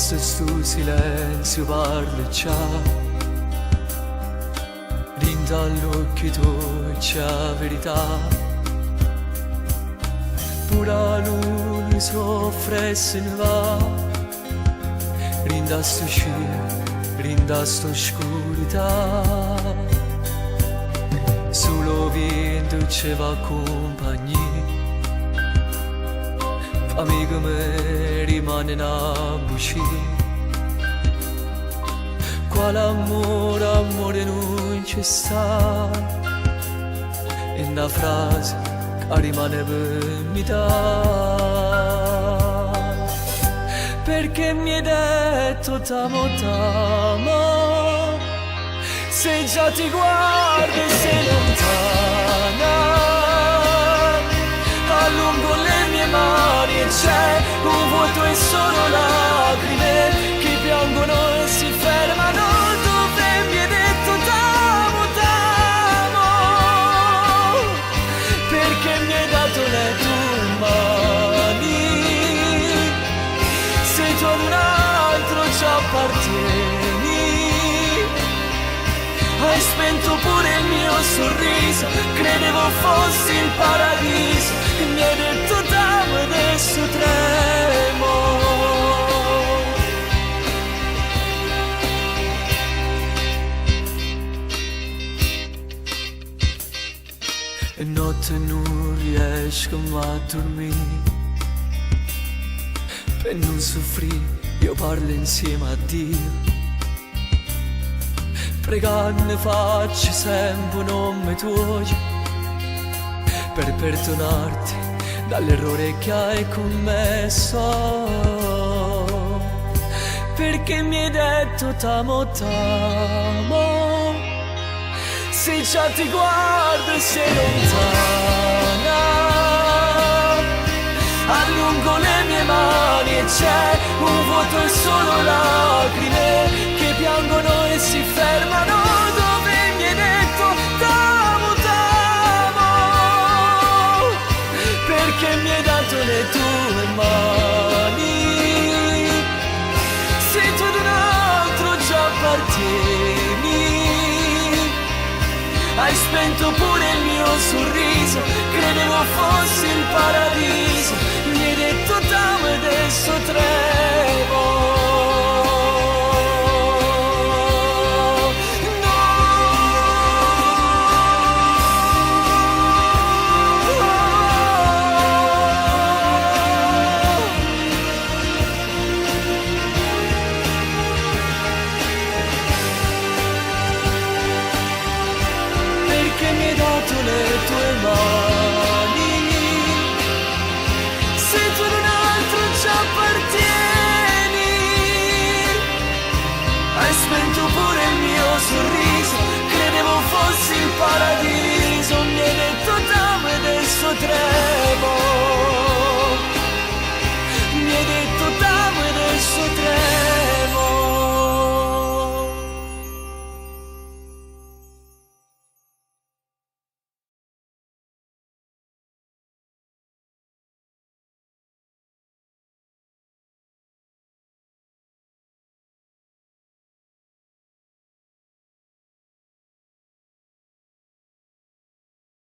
forse sto silenzio parleggia, rinda all'occhio tuoi c'è la verità, pura lui soffre e se ne va, rinda sto cielo, rinda sto oscurità, solo vento ci va compagnia. Amico me rimane una buccia, quale amore, amore non ci sta, è una frase che rimane per metà, perché mi hai detto t'amo t'amo, se già ti guardo e sei lontana, allungo le mie mani e c'è un vuoto e solo lacrime che piangono e si fermano dove mi hai detto t'amo t'amo, perché mi hai dato le tue mani, se tu ad un altro ci appartieni, hai spento pure il mio sorriso, credevo fossi il paradiso, e mi hai detto t'amo e adesso tremo. E notte non riesco mai a dormire, per non soffrire io parlo insieme a Dio, pregando faccio sempre un nome tuo, per perdonarti dall'errore che hai commesso, perché mi hai detto t'amo t'amo, se già ti guardo e sei lontana, allungo le mie mani e c'è un vuoto e solo lacrime che piangono e si fermano dove mi hai detto t'amo t'amo, perché mi hai dato le tue mani, se tu ad un altro già appartieni, hai spento pure il mio sorriso, credevo fossi il paradiso, mi hai detto t'amo e adesso tremo. Le tue mani,